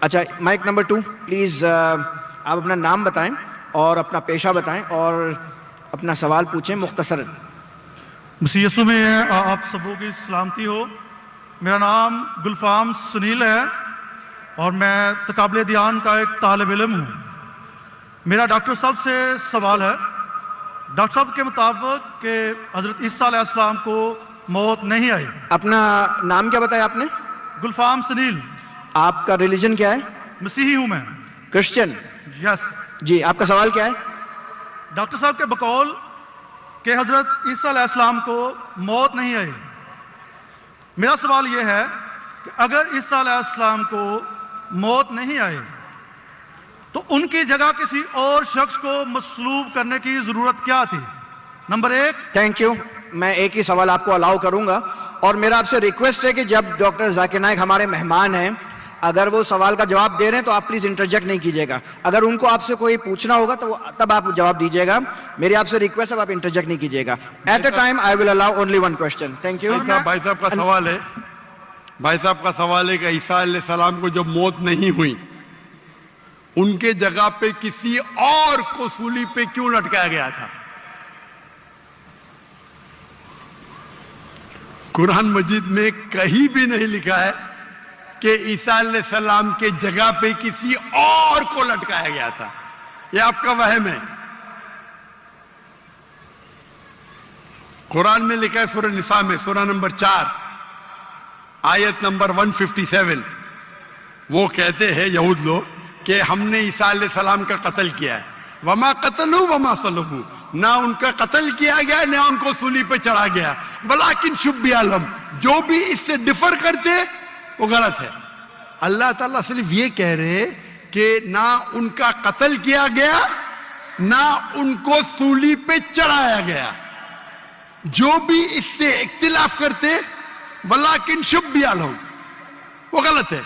اچھا mic number 2 please آپ اپنا نام بتائیں اور اپنا پیشہ بتائیں اور اپنا سوال پوچھیں مختصر. مسیح یسوع میں آپ سبوں کی سلامتی ہو. میرا نام گلفام سنیل ہے اور میں تقابل ادیان کا ایک طالب علم ہوں. میرا ڈاکٹر صاحب سے سوال ہے. ڈاکٹر صاحب کے مطابق کہ حضرت عیسیٰ علیہ السلام کو موت نہیں آئی. اپنا نام کیا بتایا آپ نے؟ گلفام سنیل. آپ کا ریلیجن کیا ہے؟ مسیحی ہوں میں. کرسچن؟ یس. جی آپ کا سوال کیا ہے؟ ڈاکٹر صاحب کے بقول کہ حضرت عیسیٰ علیہ السلام کو موت نہیں آئی. میرا سوال یہ ہے کہ اگر عیسیٰ علیہ السلام کو موت نہیں آئی تو ان کی جگہ کسی اور شخص کو مصلوب کرنے کی ضرورت کیا تھی؟ نمبر 1. Thank you. میں ایک ہی سوال آپ کو الاؤ کروں گا اور میرا آپ سے ریکویسٹ ہے کہ جب ڈاکٹر ذاکر نائک ہمارے مہمان ہیں اگر وہ سوال کا جواب دے رہے ہیں تو آپ پلیز انٹرجیکٹ نہیں کیجیے گا. اگر ان کو آپ سے کوئی پوچھنا ہوگا تو تب آپ جواب دیجیے گا. میری آپ سے ریکویسٹ ہے آپ انٹرجیکٹ نہیں کیجیے گا. At a time I will allow only one question. Thank you. بھائی صاحب کا سوال ہے. بھائی صاحب کا سوال ہے کہ عیسیٰ علیہ السلام کو جب موت نہیں ہوئی ان کے جگہ پہ کسی اور کو سولی پہ کیوں لٹکایا گیا تھا؟ قرآن مجید میں کہیں بھی نہیں لکھا ہے کہ عیسیٰ علیہ السلام کے جگہ پہ کسی اور کو لٹکایا گیا تھا. یہ آپ کا وہم ہے. قرآن میں لکھا ہے سورہ نساء میں سورہ نمبر 4 آیت نمبر 157. وہ کہتے ہیں یہود لوگ کہ ہم نے عیسیٰ علیہ السلام کا قتل کیا ہے. وما قتلوا وما صلبوا. نہ ان کا قتل کیا گیا نہ ان کو سولی پہ چڑھا گیا. ولیکن شبیہ لہم. جو بھی اس سے ڈفر کرتے وہ غلط ہے. اللہ تعالیٰ صرف یہ کہہ رہے کہ نہ ان کا قتل کیا گیا نہ ان کو سولی پہ چڑھایا گیا. جو بھی اس سے اختلاف کرتے ولیکن شبیہ لہم وہ غلط ہے.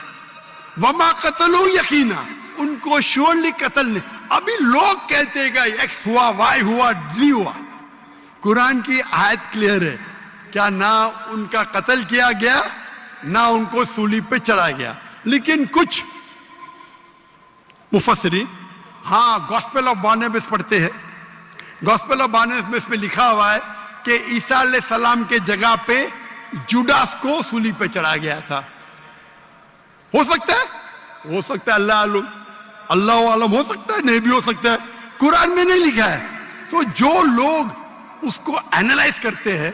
وما قتلوا یقینا ان کو شورلی قتل نہیں. ابھی لوگ کہتے گا ایکس ہوا وائی ہوا زی ہوا. قرآن کی آیت کلیئر ہے. کیا نہ ان کا قتل کیا گیا نہ ان کو سولی پہ چڑھایا گیا. لیکن کچھ مفسرین گاسپل آف بارناباس پڑھتے ہیں. گاسپل آف بارناباس میں لکھا ہوا ہے کہ عیسیٰ علیہ السلام کے جگہ پہ جوڈاس کو سولی پہ چڑھایا گیا تھا. ہو سکتا ہے اللہ عالم ہو سکتا ہے, نہیں بھی ہو سکتا ہے. قرآن میں نہیں لکھا ہے. تو جو لوگ اس کو اینالائز کرتے ہیں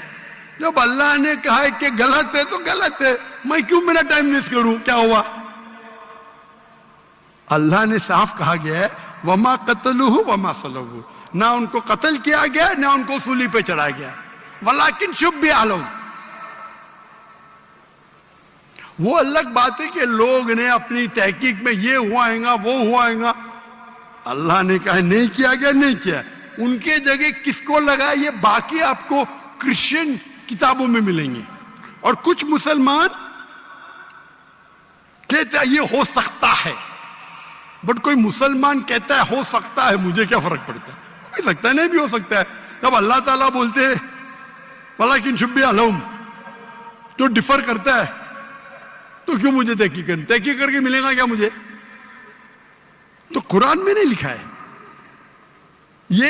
جب اللہ نے کہا ہے کہ غلط ہے تو غلط ہے, میں کیوں میرا ٹائم ویسٹ کروں؟ کیا ہوا؟ اللہ نے صاف کہا گیا ہے وما قتلوہ وما صلبوہ. نہ ان کو قتل کیا گیا نہ ان کو سولی پہ چڑھایا گیا. ولیکن شبیہ لہم. وہ الگ بات ہے کہ لوگ نے اپنی تحقیق میں یہ ہوائیں گا وہ ہوائیں گا. اللہ نے کہا نہیں کیا گیا نہیں کیا. ان کے جگہ کس کو لگا یہ باقی آپ کو کرسچن کتابوں میں ملیں گے. اور کچھ مسلمان کہتے ہیں یہ ہو سکتا ہے. بٹ کوئی مسلمان کہتا ہے ہو سکتا ہے, مجھے کیا فرق پڑتا ہے؟ ہو بھی سکتا ہے نہیں بھی ہو سکتا ہے. جب اللہ تعالیٰ بولتے ہیں ولیکن شبیہ لہم جو ڈفر کرتا ہے تو کیوں مجھے تحقیق کر کے ملے گا کیا مجھے؟ تو قرآن میں نہیں لکھا ہے. یہ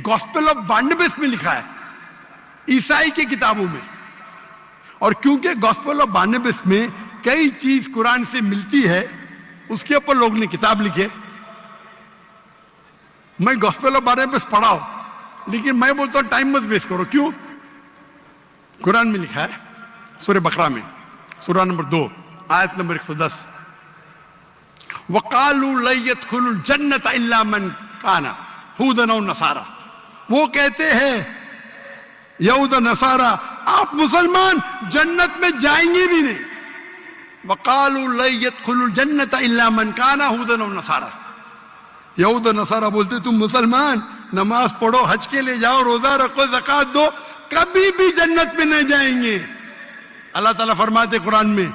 گاسپل آف بارناباس میں لکھا ہے, عیسائی کی کتابوں میں. اور کیونکہ گاسپل آف بارناباس میں کئی چیز قرآن سے ملتی ہے اس کے اوپر لوگ نے کتاب لکھے. میں گاسپل آف بارناباس پڑھا ہوں لیکن میں بولتا ہوں ٹائم مت ویسٹ کرو. کیوں؟ قرآن میں لکھا ہے سورہ بقرہ میں سورہ نمبر 2 آیت نمبر 110 وَقَالُوا لَن يَدْخُلُوا الْجَنَّةَ إِلَّا مَنْ كَانَ هُودًا أَوْ نَصَارَىٰ. وہ کہتے ہیں یہود و نصارہ آپ مسلمان جنت میں جائیں گے بھی نہیں. وَقَالُوا لَن يَدْخُلُوا الْجَنَّةَ إِلَّا مَنْ كَانَ هُودًا أَوْ نَصَارَىٰ. یہود و نصارہ بولتے تم مسلمان نماز پڑھو حج کے لے جاؤ روزہ رکھو زکات دو کبھی بھی جنت میں نہیں جائیں گے. اللہ تعالیٰ فرماتے قرآن میں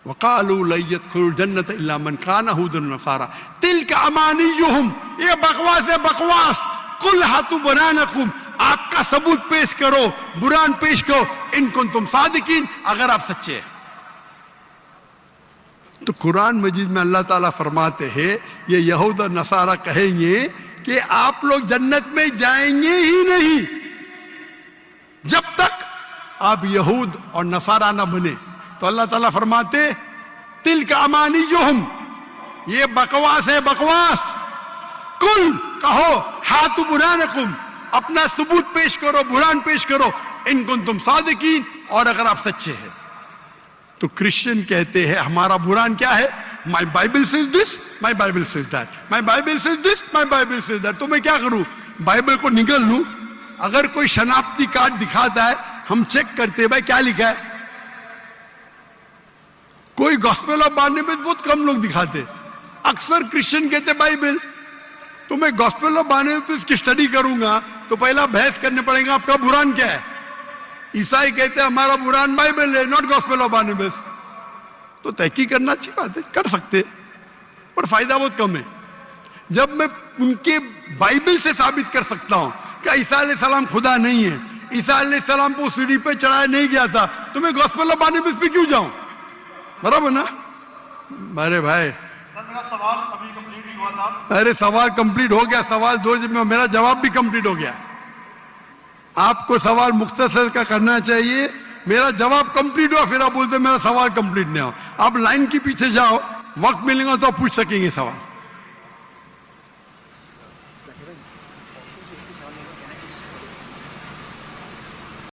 وَقَالُوا لَن يَدْخُلُوا الْجَنَّةَ إِلَّا مَنْ كَانَ هُودًا وَنَصَارَىٰ تِلْكَ أَمَانِيُّهُمْ. یہ بکواس ہے بکواس. قُلْ هَاتُوا بُرْهَانَكُمْ. آپ کا ثبوت پیش کرو, برہان پیش کرو ان کنتم صادقین, اگر آپ سچے ہیں. تو قرآن مجید میں اللہ تعالیٰ فرماتے ہیں یہ یہود اور نصارہ کہیں گے کہ آپ لوگ جنت میں جائیں گے ہی نہیں جب تک آپ یہود اور نصارہ نہ بنے. تو اللہ تعالیٰ فرماتے تلک امانیہم، یہ بکواس ہے، بکواس. کل کہو ہاتھ برہانکم، اپنا ثبوت پیش کرو، برہان پیش کرو، ان کنتم صادقین، اور اگر آپ سچے ہیں. تو کرسچن کہتے ہیں ہمارا برہان کیا ہے؟ My Bible says this, my Bible says that, my Bible says this, my Bible says that. تو میں کیا کروں؟ بائبل کو نکل لوں؟ اگر کوئی شناختی کارڈ دکھاتا ہے ہم چیک کرتے بھائی کیا لکھا ہے. کوئی گاسپل آف بارنیبس بہت کم لوگ دکھاتے، اکثر کرسچن کہتے بائبل. تو میں گاسپل آف بارنیبس کی اسٹڈی کروں گا تو پہلا بحث کرنے پڑے گا آپ کا برہان کیا ہے. عیسائی کہتے ہیں ہمارا برہان بائبل ہے، ناٹ گاسپل آف بارنیبس. تو تحقیق کرنا اچھی بات ہے، کر سکتے، پر فائدہ بہت کم ہے. جب میں ان کے بائبل سے ثابت کر سکتا ہوں کہ عیسیٰ علیہ السلام خدا نہیں ہے، عیسیٰ علیہ السلام کو سیڑھی پہ چڑھایا نہیں گیا تھا، تو میں گاسپل آف بارنیبس پہ کیوں جاؤں؟ برابر نا میرے بھائی؟ سر میرا سوال ابھی کمپلیٹ نہیں ہوا تھا. ارے سوال کمپلیٹ ہو گیا، سوال دو میں میرا جواب بھی کمپلیٹ ہو گیا. آپ کو سوال مختصر کا کرنا چاہیے، میرا جواب کمپلیٹ ہوا پھر آپ بولتے میرا سوال کمپلیٹ نہیں ہوا. آپ لائن کے پیچھے جاؤ، وقت ملے گا تو آپ پوچھ سکیں گے سوال.